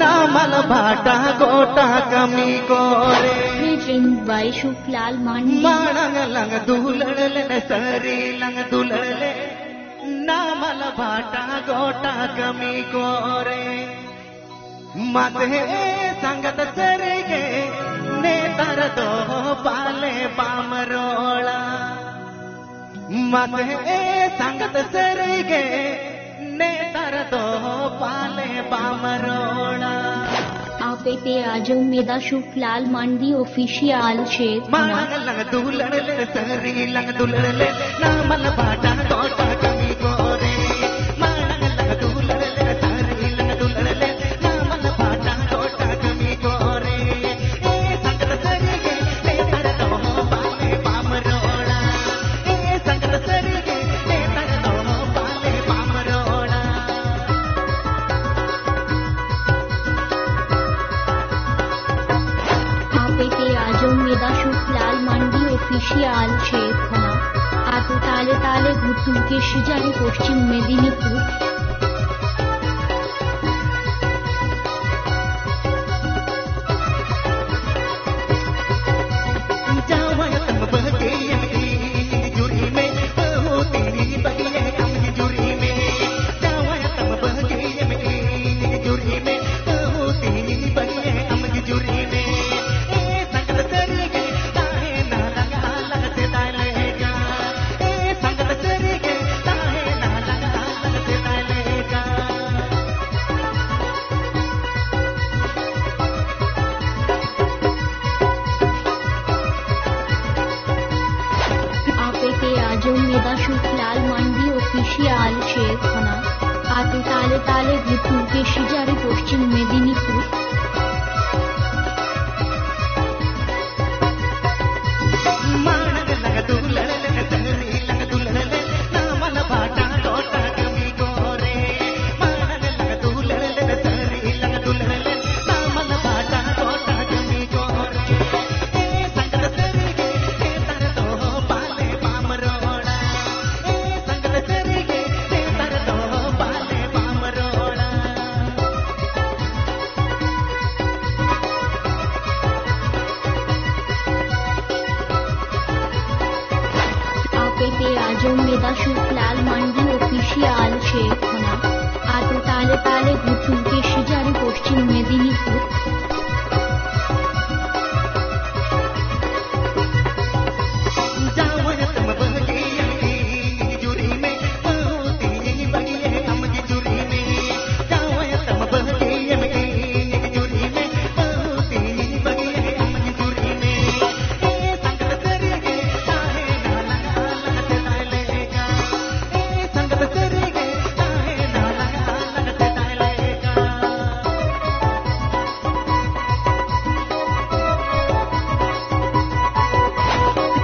नामल भाटा गोटा कमी कोरे Legend by Shuflal Mandi. माणंग लंग दुलड़ले सरी लंग दुलड़ले नामल भाटा गोटा कमी कोरे मते संगत सरेगे नेतर दो पाले पामरोला मते संगत सरेगे नेतर दो पाले पामरोला आपे ते आजम मेदा शुफलाल मंडी ऑफिशियल शेख मांग लंग दुलड़ले सरी लंग दुलड़ले नामल भाटा गोटा कमी कोरे मांग लंग दुलड़ले सरी लंग दुलड़ले नामल भाटा गोटा कमी कोरे ए संगत सरीगे नेतर दो पाले पामरोला ए संगत सरीगे नेतर दो पाले पामरोला आपे ते आजम मेदा शुफलाल मंडी ऑफिशियल शेख आतो ताले ताले घुटू के शिजारी पश्चिम मेदिनीपुर जावयतम बहके यमकी जुरी में हो तेरी बगिए हम जुरी में जावयतम बहके यमकी जुरी में हो तेरी बगिए हम जुरी में ए संगत सरीगे ताहे ना लगा लगते डालेगा ए संगत सरीगे ताहे ना लगा लगते डालेगा आपे ते आजम मेदा शुफलाल मंडी ऑफिशियल शेख आतो ताले ताले घुटू के शिजारी पश्चिम मेदिनीपुर मांग लंग दुलड़ले सरी लंग दुलड़ले नामल भाटा गोटा कमी कोरे मांग लंग दुलड़ले सरी लंग दुलड़ले नामल भाटा गोटा कमी कोरे ए संगत सरीगे नेतर दो पाले पामरोला ए संगत सरीगे नेतर दो पाले पामरोला आपे ते आजम मेदा शुफलाल मंडी ऑफिशियल शेख आतो ताले ताले घुटू के शिजारी पश्चिम मेदिनीपुर जावयतम बहके यमकी जुरी में हो तेरी बगिए हम जुरी में जावयतम बहके यमकी जुरी में हो तेरी बगिए हम जुरी में ए संगत सरीगे ताहे ना लगा लगते डालेगा ए संगत सरीगे ताहे ना लगा लगते डालेगा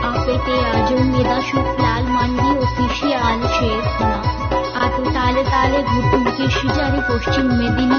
आपे ते आजम मेदा शुफलाल मंडी ऑफिशियल शेख आतो ताले ताले घुटू के शिजारी पश्चिम मेदिनीपुर